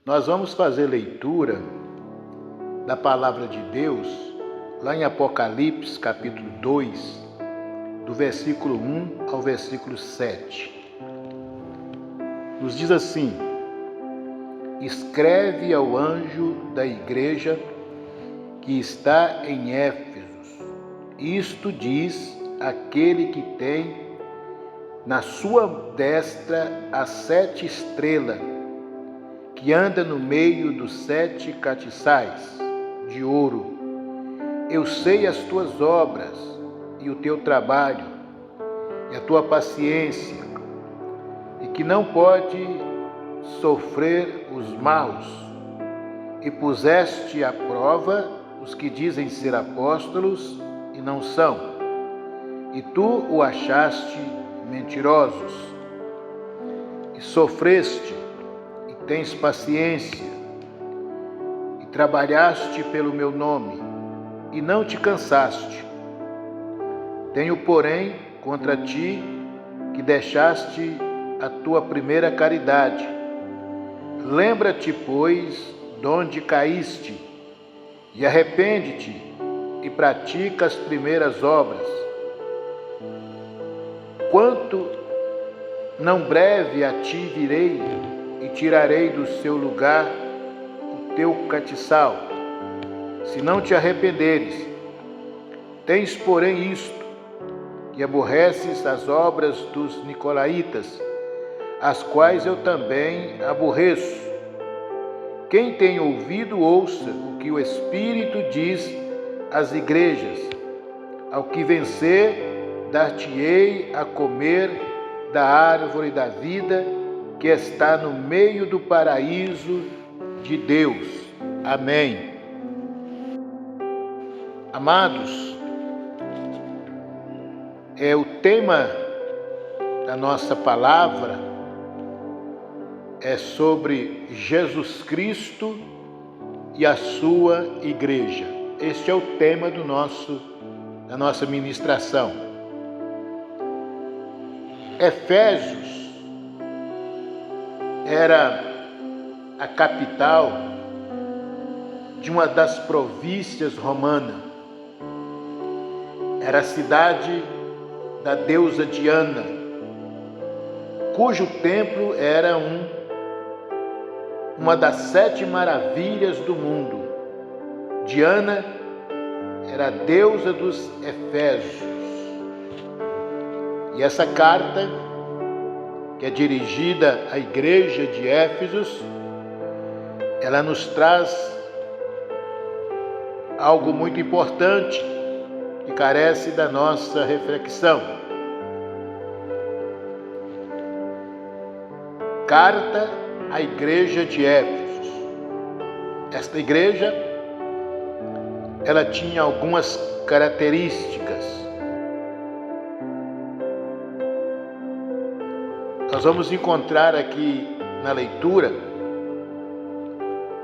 Nós vamos fazer leitura da palavra de Deus lá em Apocalipse, capítulo 2, do versículo 1 ao versículo 7. Nos diz assim: escreve ao anjo da igreja que está em Éfeso, isto diz aquele que tem na sua destra as 7 estrelas, que anda no meio dos 7 castiçais de ouro. Eu sei as tuas obras e o teu trabalho e a tua paciência, e que não pode sofrer os maus, e puseste à prova os que dizem ser apóstolos e não são, e tu o achaste mentirosos, e sofreste, e tens paciência, e trabalhaste pelo meu nome, e não te cansaste. Tenho, porém, contra ti que deixaste a tua primeira caridade. Lembra-te, pois, donde caíste, e arrepende-te, e pratica as primeiras obras. Quanto não breve a ti virei, e tirarei do seu lugar o teu castiçal, se não te arrependeres. Tens, porém, isto, que aborreces as obras dos nicolaítas, as quais eu também aborreço. Quem tem ouvido, ouça o que o Espírito diz às igrejas. Ao que vencer, dar-te-ei a comer da árvore da vida, que está no meio do paraíso de Deus. Amém. Amados, o tema da nossa palavra é sobre Jesus Cristo e a sua igreja. Este é o tema da nossa ministração. Efésios era a capital de uma das províncias romanas. Era a cidade da deusa Diana, cujo templo era uma das 7 maravilhas do mundo. Diana era a deusa dos Efésios. E essa carta, que é dirigida à igreja de Éfeso, ela nos traz algo muito importante que carece da nossa reflexão. Carta à igreja de Éfeso. Esta igreja, ela tinha algumas características. Nós vamos encontrar aqui na leitura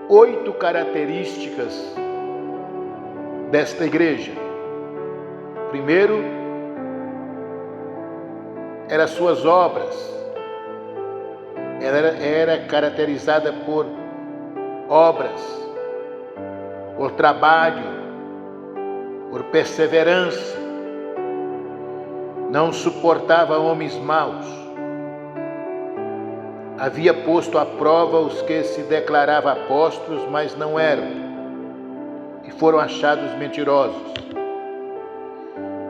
8 características desta igreja. Primeiro, eram suas obras. Ela era caracterizada por obras, por trabalho, por perseverança. Não suportava homens maus. Havia posto à prova os que se declaravam apóstolos, mas não eram, e foram achados mentirosos.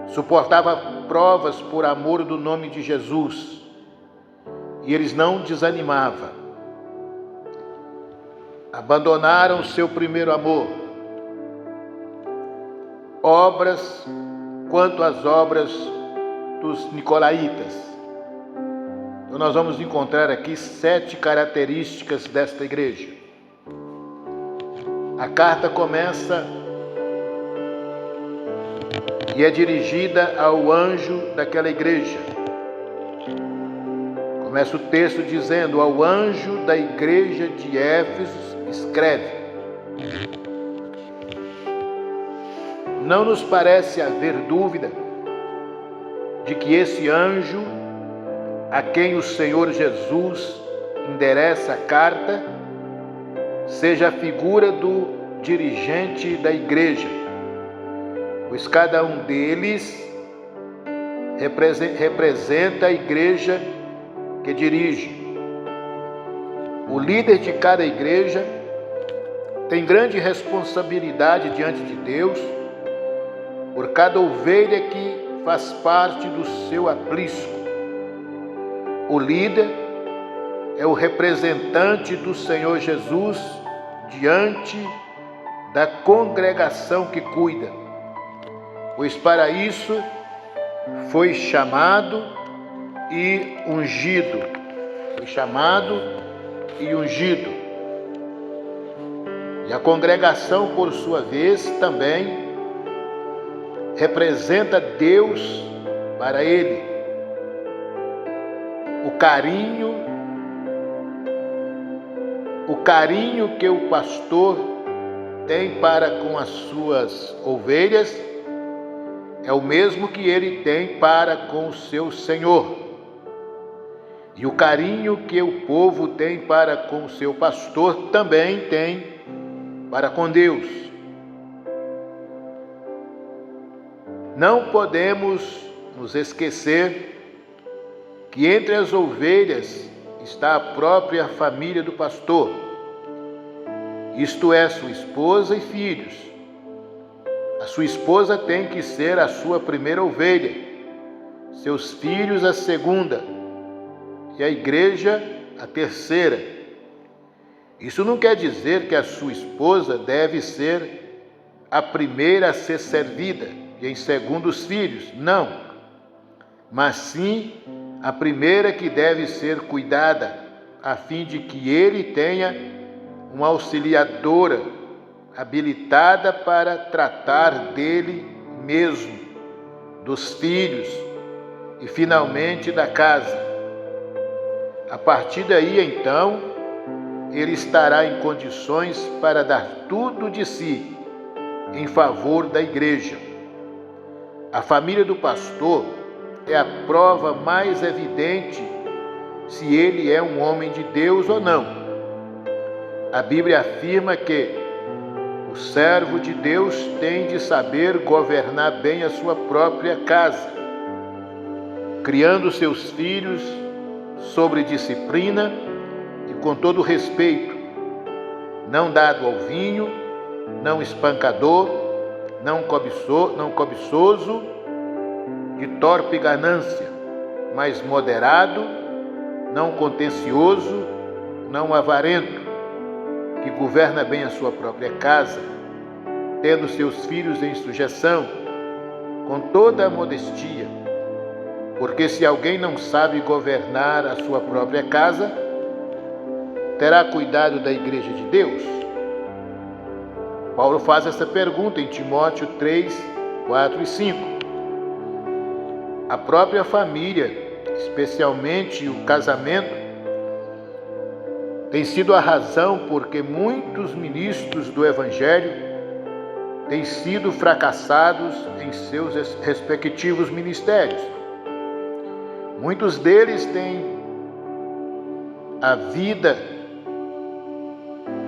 Suportava provas por amor do nome de Jesus, e eles não desanimavam. Abandonaram o seu primeiro amor. Obras quanto às obras dos nicolaítas. Então nós vamos encontrar aqui 7 características desta igreja. A carta começa e é dirigida ao anjo daquela igreja. Começa o texto dizendo: ao anjo da igreja de Éfeso escreve. Não nos parece haver dúvida de que esse anjo, a quem o Senhor Jesus endereça a carta, seja a figura do dirigente da igreja, pois cada um deles representa a igreja que dirige. O líder de cada igreja tem grande responsabilidade diante de Deus por cada ovelha que faz parte do seu aprisco. O líder é o representante do Senhor Jesus diante da congregação que cuida, pois para isso foi chamado e ungido. Foi chamado e ungido. E a congregação, por sua vez, também representa Deus para ele. O carinho que o pastor tem para com as suas ovelhas é o mesmo que ele tem para com o seu Senhor. E o carinho que o povo tem para com o seu pastor também tem para com Deus. Não podemos nos esquecer que entre as ovelhas está a própria família do pastor, isto é, sua esposa e filhos. A sua esposa tem que ser a sua primeira ovelha, seus filhos a segunda e a igreja a terceira. Isso não quer dizer que a sua esposa deve ser a primeira a ser servida e em segundo os filhos, não, mas sim a primeira que deve ser cuidada, a fim de que ele tenha uma auxiliadora habilitada para tratar dele mesmo, dos filhos e finalmente da casa. A partir daí, então, ele estará em condições para dar tudo de si em favor da igreja. A família do pastor é a prova mais evidente se ele é um homem de Deus ou não. A Bíblia afirma que o servo de Deus tem de saber governar bem a sua própria casa, criando seus filhos sobre disciplina e com todo respeito, não dado ao vinho, não espancador, não cobiçoso, de torpe ganância, mas moderado, não contencioso, não avarento, que governa bem a sua própria casa, tendo seus filhos em sujeição, com toda a modestia. Porque se alguém não sabe governar a sua própria casa, terá cuidado da igreja de Deus? Paulo faz essa pergunta em Timóteo 3, 4 e 5. A própria família, especialmente o casamento, tem sido a razão porque muitos ministros do Evangelho têm sido fracassados em seus respectivos ministérios. Muitos deles têm a vida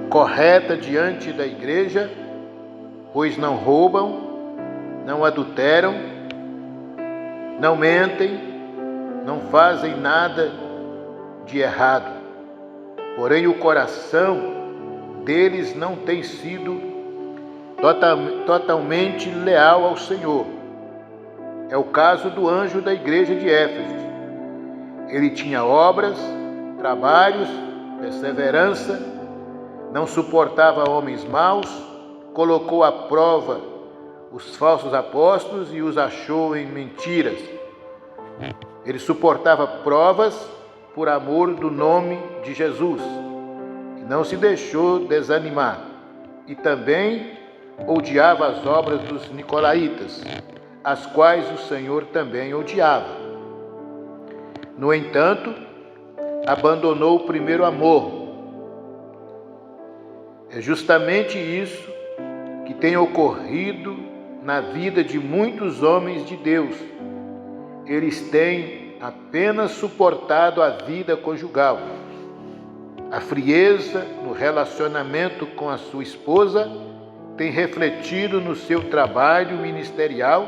correta diante da igreja, pois não roubam, não adulteram, não mentem, não fazem nada de errado. Porém, o coração deles não tem sido totalmente leal ao Senhor. É o caso do anjo da igreja de Éfeso. Ele tinha obras, trabalhos, perseverança, não suportava homens maus, colocou à prova os falsos apóstolos e os achou em mentiras. Ele suportava provas por amor do nome de Jesus, e não se deixou desanimar, e também odiava as obras dos nicolaítas, as quais o Senhor também odiava. No entanto, abandonou o primeiro amor. É justamente isso que tem ocorrido na vida de muitos homens de Deus. Eles têm apenas suportado a vida conjugal. A frieza no relacionamento com a sua esposa tem refletido no seu trabalho ministerial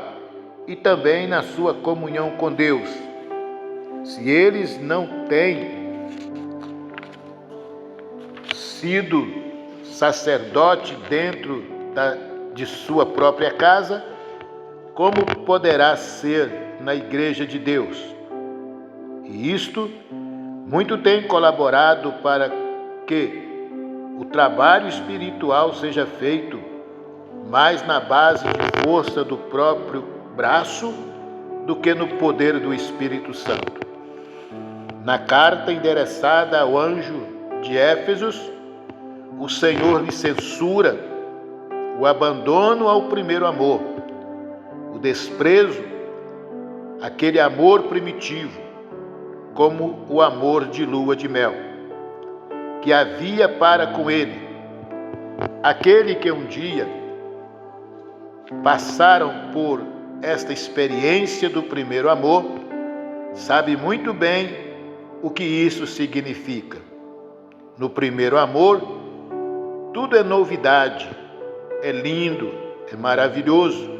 e também na sua comunhão com Deus. Se eles não têm sido sacerdote dentro de sua própria casa, como poderá ser na igreja de Deus? E isto muito tem colaborado para que o trabalho espiritual seja feito mais na base de força do próprio braço do que no poder do Espírito Santo. Na carta endereçada ao anjo de Éfesos, o Senhor lhe censura o abandono ao primeiro amor, o desprezo àquele amor primitivo, como o amor de lua de mel, que havia para com ele. Aquele que um dia passaram por esta experiência do primeiro amor, sabe muito bem o que isso significa. No primeiro amor, tudo é novidade, é lindo, é maravilhoso,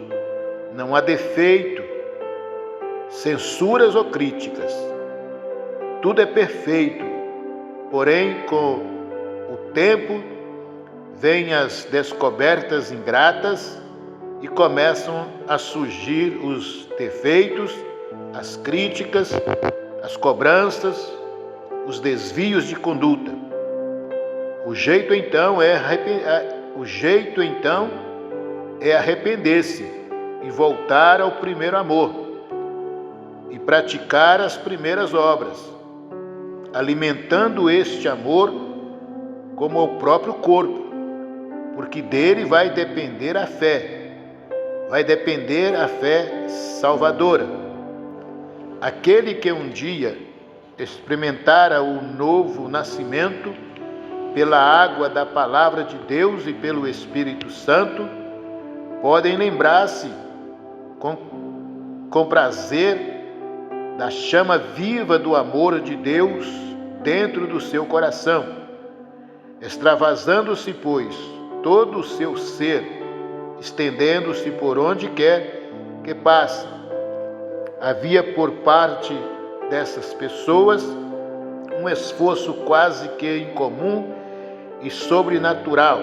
não há defeito, censuras ou críticas. Tudo é perfeito, porém, com o tempo, vêm as descobertas ingratas e começam a surgir os defeitos, as críticas, as cobranças, os desvios de conduta. O jeito então é arrepender-se e voltar ao primeiro amor e praticar as primeiras obras, alimentando este amor como o próprio corpo, porque dele vai depender a fé salvadora. Aquele que um dia experimentara o novo nascimento pela água da palavra de Deus e pelo Espírito Santo, podem lembrar-se com prazer da chama viva do amor de Deus dentro do seu coração, extravasando-se, pois, todo o seu ser, estendendo-se por onde quer que passe. Havia por parte dessas pessoas um esforço quase que incomum e sobrenatural,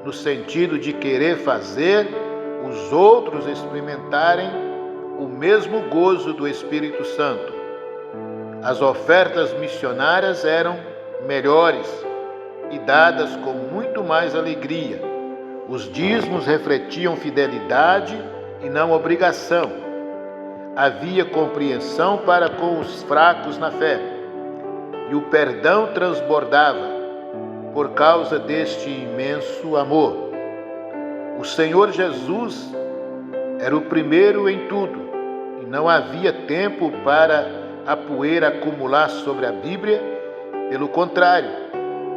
no sentido de querer fazer os outros experimentarem o mesmo gozo do Espírito Santo. As ofertas missionárias eram melhores e dadas com muito mais alegria. Os dízimos refletiam fidelidade e não obrigação. Havia compreensão para com os fracos na fé, e o perdão transbordava por causa deste imenso amor. O Senhor Jesus era o primeiro em tudo, e não havia tempo para a poeira acumular sobre a Bíblia. Pelo contrário,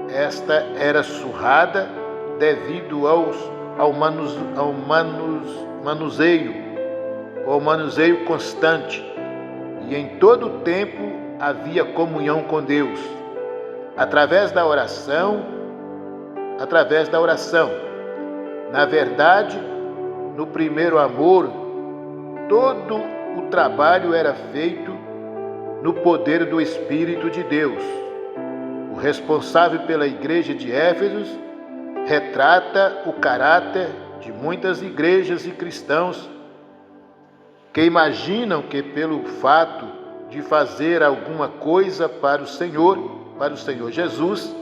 esta era surrada devido ao manuseio constante, e em todo o tempo havia comunhão com Deus, através da oração. Na verdade, no primeiro amor, todo o trabalho era feito no poder do Espírito de Deus. O responsável pela igreja de Éfesos retrata o caráter de muitas igrejas e cristãos que imaginam que pelo fato de fazer alguma coisa para o Senhor Jesus,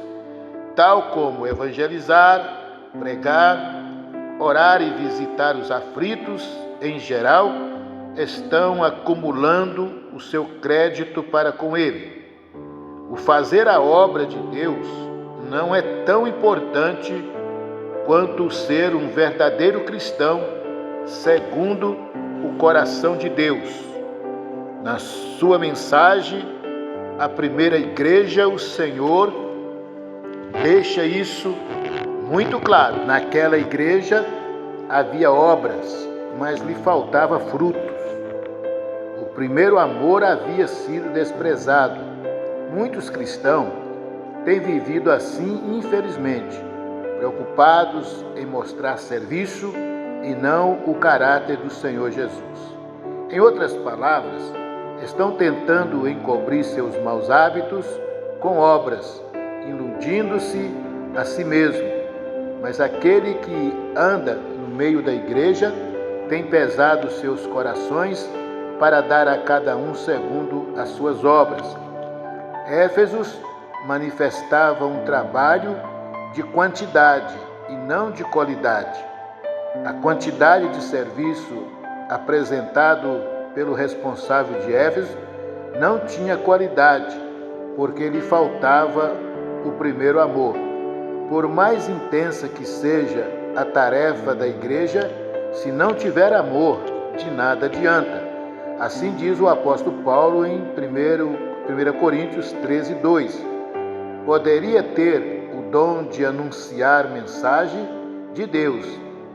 tal como evangelizar, pregar, orar e visitar os aflitos em geral, estão acumulando o seu crédito para com Ele. O fazer a obra de Deus não é tão importante quanto o ser um verdadeiro cristão segundo o coração de Deus. Na sua mensagem à primeira igreja, o Senhor deixa isso muito claro. Naquela igreja havia obras, mas lhe faltava frutos. O primeiro amor havia sido desprezado. Muitos cristãos têm vivido assim, infelizmente, preocupados em mostrar serviço e não o caráter do Senhor Jesus. Em outras palavras, estão tentando encobrir seus maus hábitos com obras, iludindo-se a si mesmo. Mas aquele que anda no meio da igreja tem pesado seus corações para dar a cada um segundo as suas obras. Éfesos manifestava um trabalho de quantidade e não de qualidade. A quantidade de serviço apresentado pelo responsável de Éfeso não tinha qualidade, porque lhe faltava o primeiro amor. Por mais intensa que seja a tarefa da igreja, se não tiver amor, de nada adianta. Assim diz o apóstolo Paulo em 1 Coríntios 13:2. Poderia ter o dom de anunciar mensagem de Deus,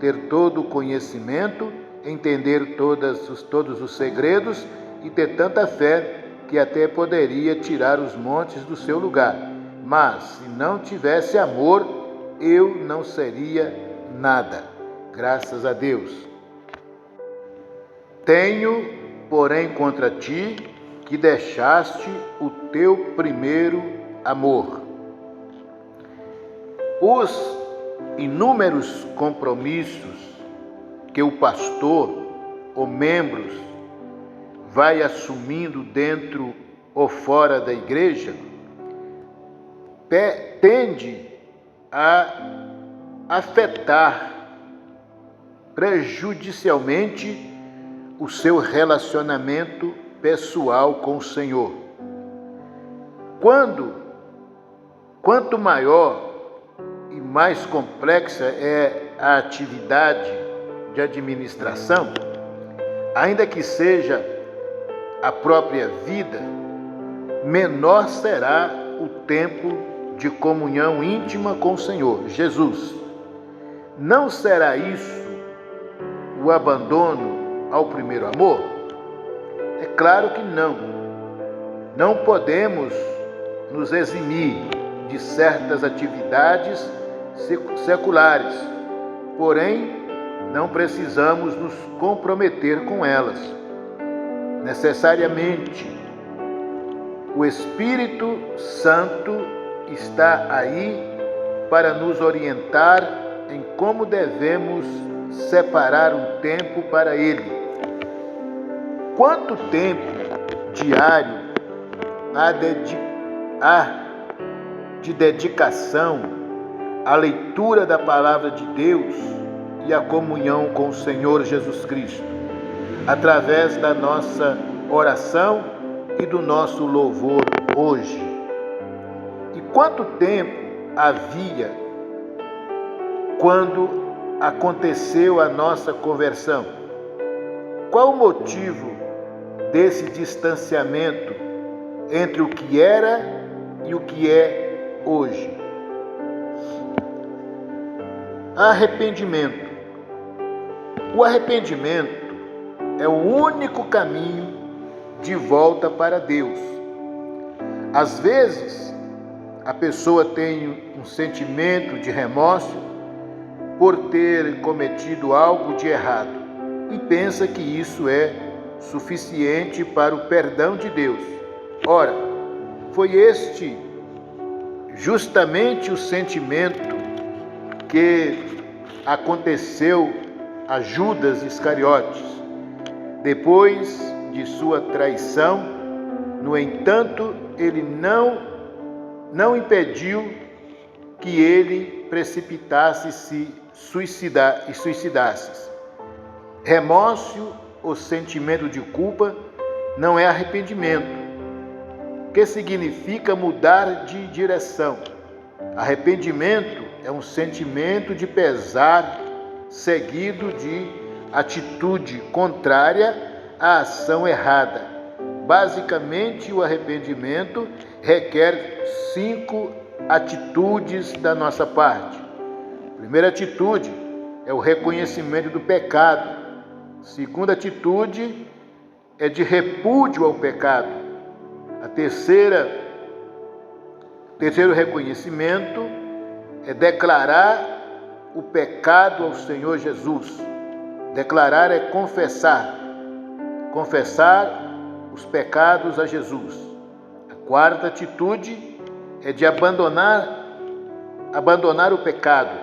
ter todo o conhecimento, entender todos os segredos e ter tanta fé que até poderia tirar os montes do seu lugar. Mas, se não tivesse amor, eu não seria nada. Graças a Deus. Tenho, porém, contra ti que deixaste o teu primeiro amor. Os inúmeros compromissos que o pastor ou membros vai assumindo dentro ou fora da igreja tende a afetar prejudicialmente o seu relacionamento pessoal com o Senhor. Quanto maior e mais complexa é a atividade de administração, ainda que seja a própria vida, menor será o tempo de comunhão íntima com o Senhor Jesus. Não será isso o abandono ao primeiro amor? É claro que não. Não podemos nos eximir de certas atividades seculares, porém, não precisamos nos comprometer com elas. Necessariamente, o Espírito Santo está aí para nos orientar em como devemos separar um tempo para Ele. Quanto tempo diário há de dedicação à leitura da Palavra de Deus e à comunhão com o Senhor Jesus Cristo, através da nossa oração e do nosso louvor hoje? E quanto tempo havia quando aconteceu a nossa conversão? Qual o motivo desse distanciamento entre o que era e o que é hoje? Arrependimento. O arrependimento é o único caminho de volta para Deus. Às vezes, a pessoa tem um sentimento de remorso por ter cometido algo de errado e pensa que isso é suficiente para o perdão de Deus. Ora, foi este justamente o sentimento que aconteceu a Judas Iscariotes. Depois de sua traição, no entanto, ele não impediu que ele precipitasse se suicidasse. Remorso ou sentimento de culpa não é arrependimento, que significa mudar de direção. Arrependimento é um sentimento de pesar seguido de atitude contrária à ação errada. Basicamente, o arrependimento requer 5 atitudes da nossa parte. A primeira atitude é o reconhecimento do pecado. A segunda atitude é de repúdio ao pecado. A terceira terceiro reconhecimento é declarar o pecado ao Senhor Jesus. Declarar é confessar. Confessar os pecados a Jesus. A quarta atitude é de abandonar o pecado.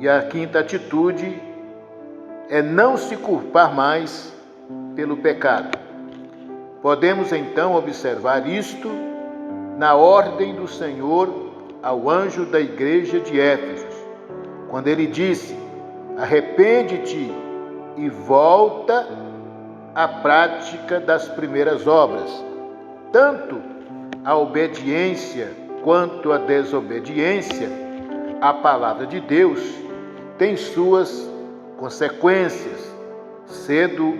E a quinta atitude é não se culpar mais pelo pecado. Podemos então observar isto na ordem do Senhor ao anjo da igreja de Éfeso, quando ele disse: arrepende-te e volta à prática das primeiras obras. Tanto a obediência quanto a desobediência à palavra de Deus tem suas consequências. Cedo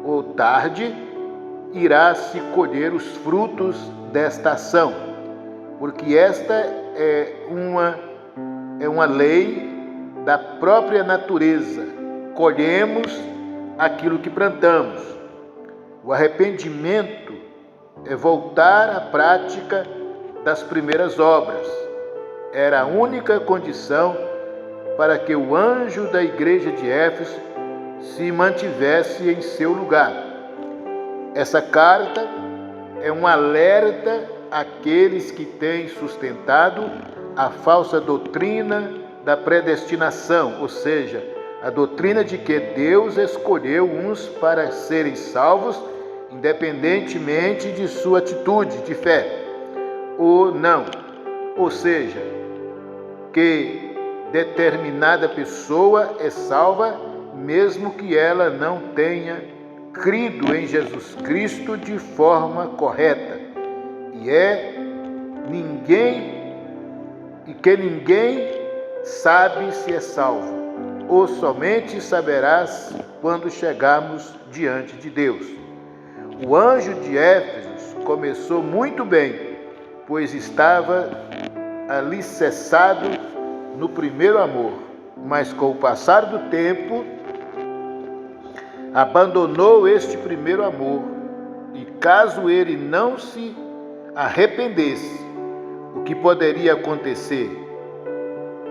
ou tarde irá se colher os frutos desta ação, porque esta é uma lei da própria natureza. Colhemos aquilo que plantamos. O arrependimento é voltar à prática das primeiras obras. Era a única condição para que o anjo da igreja de Éfeso se mantivesse em seu lugar. Essa carta é um alerta àqueles que têm sustentado a falsa doutrina da predestinação, ou seja, a doutrina de que Deus escolheu uns para serem salvos, independentemente de sua atitude de fé ou não. Ou seja, que determinada pessoa é salva mesmo que ela não tenha crido em Jesus Cristo de forma correta. Ninguém sabe se é salvo, ou somente saberás quando chegarmos diante de Deus. O anjo de Éfeso começou muito bem, pois estava alicerçado no primeiro amor, mas com o passar do tempo abandonou este primeiro amor, e caso ele não se arrependesse, o que poderia acontecer?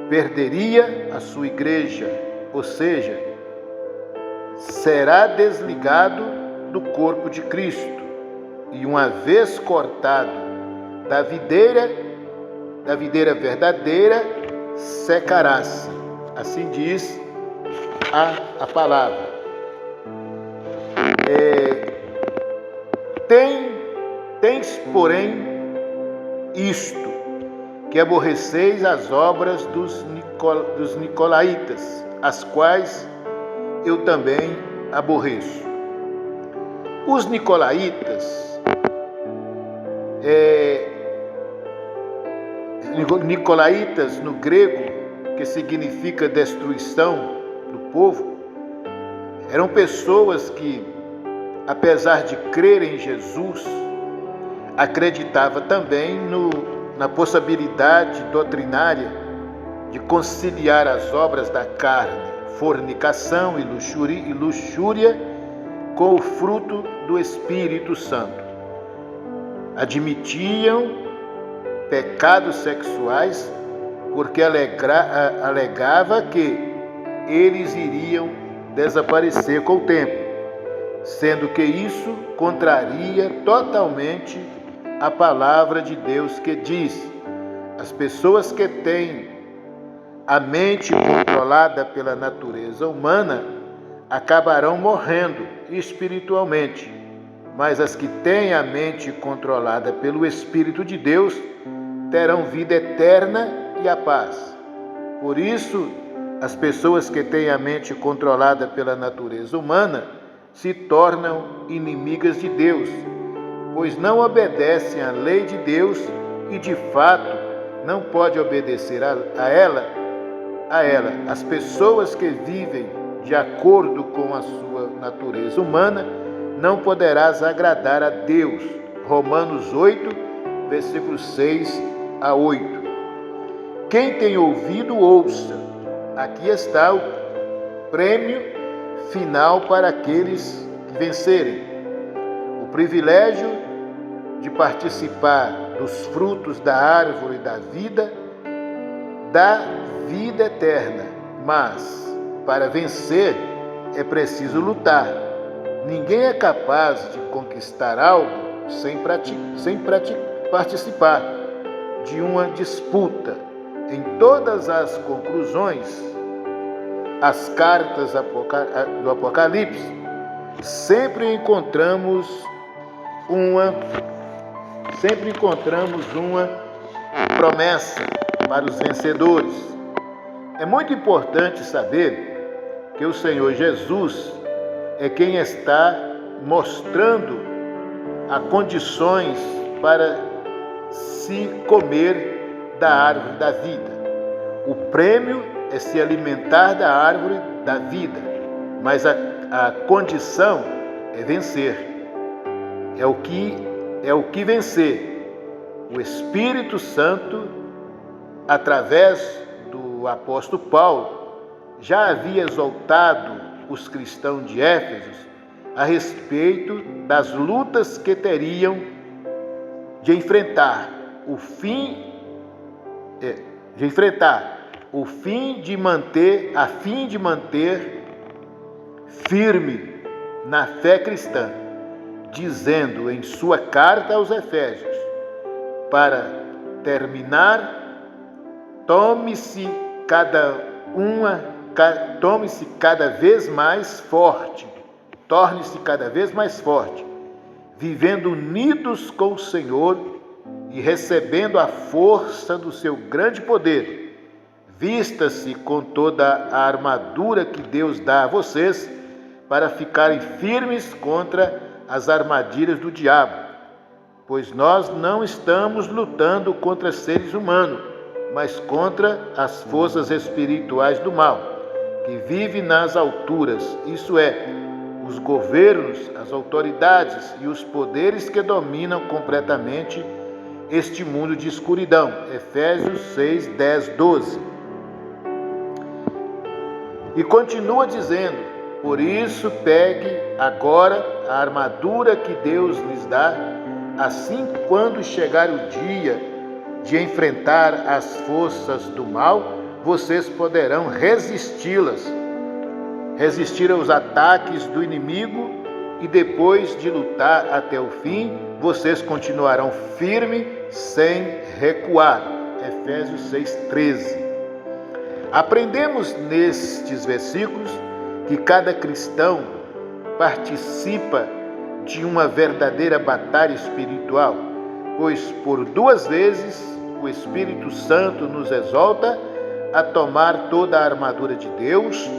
Perderia a sua igreja, ou seja, será desligado do corpo de Cristo, e uma vez cortado da videira verdadeira, secará-se. Assim diz a palavra. Tens, porém, isto, que aborreceis as obras dos nicolaítas, as quais eu também aborreço. Os nicolaítas, nicolaítas no grego, que significa destruição do povo, eram pessoas que, apesar de crerem em Jesus, acreditava também na possibilidade doutrinária de conciliar as obras da carne, fornicação e luxúria, com o fruto do Espírito Santo. Admitiam pecados sexuais porque alegava que eles iriam desaparecer com o tempo, sendo que isso contraria totalmente a palavra de Deus, que diz: as pessoas que têm a mente controlada pela natureza humana acabarão morrendo espiritualmente, mas as que têm a mente controlada pelo Espírito de Deus terão vida eterna e a paz. Por isso, as pessoas que têm a mente controlada pela natureza humana se tornam inimigas de Deus, pois não obedecem à lei de Deus e, de fato, não pode obedecer a ela. As pessoas que vivem de acordo com a sua natureza humana não poderás agradar a Deus. Romanos 8, versículos 6 a 8. Quem tem ouvido, ouça. Aqui está o prêmio final para aqueles que vencerem. O privilégio de participar dos frutos da árvore da vida eterna, mas para vencer é preciso lutar. Ninguém é capaz de conquistar algo sem participar de uma disputa. Em todas as conclusões, as cartas do Apocalipse, sempre encontramos uma promessa para os vencedores. É muito importante saber que o Senhor Jesus é quem está mostrando as condições para se comer da árvore da vida. O prêmio é se alimentar da árvore da vida, mas a condição é vencer. É o que vencer. O Espírito Santo, através do apóstolo Paulo, já havia exaltado os cristãos de Éfeso a respeito das lutas que teriam de enfrentar, a fim de manter firme na fé cristã, dizendo em sua carta aos Efésios, para terminar, torne-se cada vez mais forte, vivendo unidos com o Senhor e recebendo a força do seu grande poder. Vista-se com toda a armadura que Deus dá a vocês para ficarem firmes contra as armadilhas do diabo. Pois nós não estamos lutando contra seres humanos, mas contra as forças espirituais do mal, que vivem nas alturas, isso é, os governos, as autoridades e os poderes que dominam completamente este mundo de escuridão. Efésios 6, 10, 12. E continua dizendo: por isso pegue agora a armadura que Deus lhes dá, assim quando chegar o dia de enfrentar as forças do mal, vocês poderão resistir aos ataques do inimigo, e depois de lutar até o fim, vocês continuarão firmes sem recuar. Efésios 6:13. Aprendemos nestes versículos que cada cristão participa de uma verdadeira batalha espiritual, pois por 2 vezes o Espírito Santo nos exorta a tomar toda a armadura de Deus,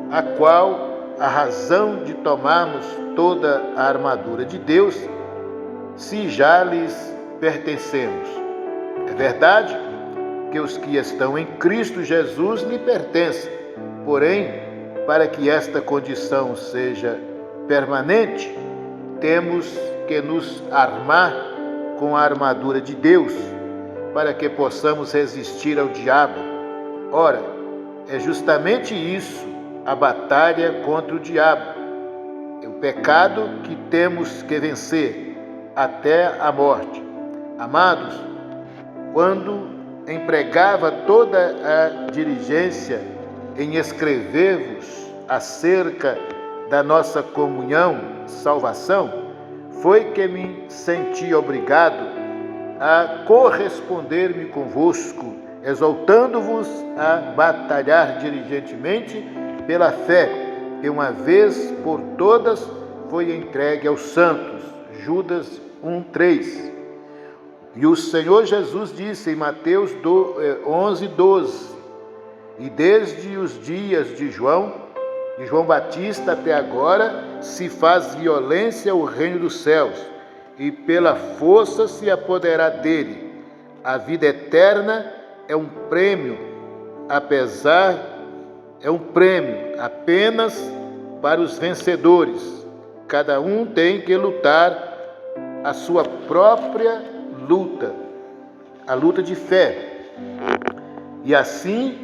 a qual a razão de tomarmos toda a armadura de Deus, se já lhes pertencemos. É verdade que os que estão em Cristo Jesus lhe pertencem, porém, para que esta condição seja permanente, temos que nos armar com a armadura de Deus, para que possamos resistir ao diabo. Ora, é justamente isso, a batalha contra o diabo. É o pecado que temos que vencer até a morte. Amados, quando empregava toda a diligência em escrever-vos acerca da nossa comunhão, salvação, foi que me senti obrigado a corresponder-me convosco, exaltando-vos a batalhar diligentemente pela fé, que uma vez por todas foi entregue aos santos. Judas 1:3. E o Senhor Jesus disse em Mateus 11:12, e desde os dias de João Batista até agora, se faz violência ao reino dos céus, e pela força se apoderar dele. A vida eterna é um prêmio apenas para os vencedores. Cada um tem que lutar a sua própria luta, a luta de fé, e assim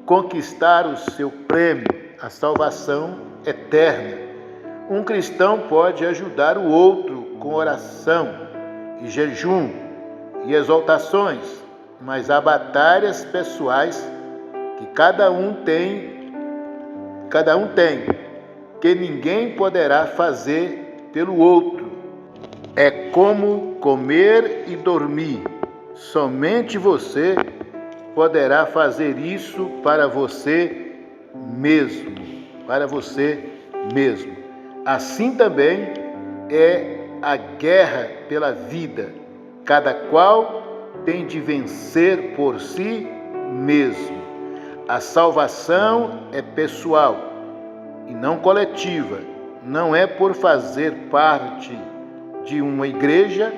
conquistar o seu prêmio, a salvação eterna. Um cristão pode ajudar o outro com oração e jejum e exaltações, mas há batalhas pessoais que cada um tem, que ninguém poderá fazer pelo outro. É como comer e dormir. Somente você poderá fazer isso para você mesmo. Assim também é a guerra pela vida. Cada qual tem de vencer por si mesmo. A salvação é pessoal e não coletiva. Não é por fazer parte de uma igreja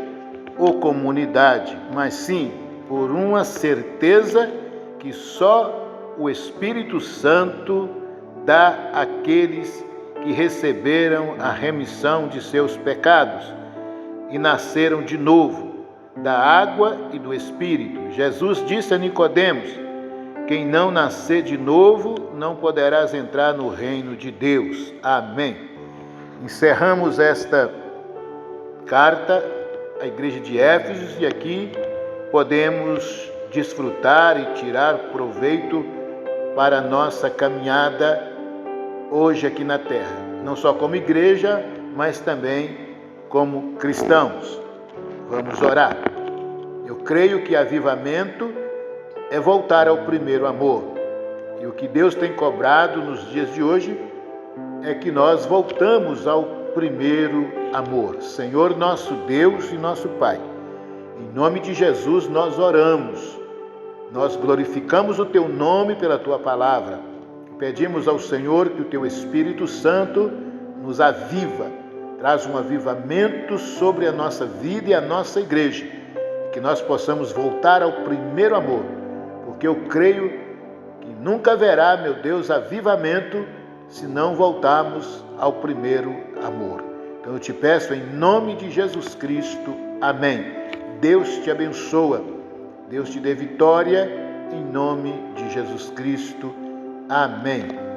ou comunidade, mas sim por uma certeza que só o Espírito Santo dá àqueles que receberam a remissão de seus pecados e nasceram de novo, da água e do Espírito. Jesus disse a Nicodemos: quem não nascer de novo não poderás entrar no reino de Deus. Amém. Encerramos esta carta à igreja de Éfeso e aqui podemos desfrutar e tirar proveito para a nossa caminhada hoje aqui na terra, não só como igreja, mas também como cristãos. Vamos orar. Eu creio que avivamento é voltar ao primeiro amor. E o que Deus tem cobrado nos dias de hoje é que nós voltamos ao primeiro amor. Senhor nosso Deus e nosso Pai, em nome de Jesus nós oramos. Nós glorificamos o Teu nome pela Tua palavra. Pedimos ao Senhor que o Teu Espírito Santo nos aviva, traz um avivamento sobre a nossa vida e a nossa igreja, que nós possamos voltar ao primeiro amor, porque eu creio que nunca haverá, meu Deus, avivamento se não voltarmos ao primeiro amor. Então eu te peço em nome de Jesus Cristo, amém. Deus te abençoa, Deus te dê vitória em nome de Jesus Cristo, amém.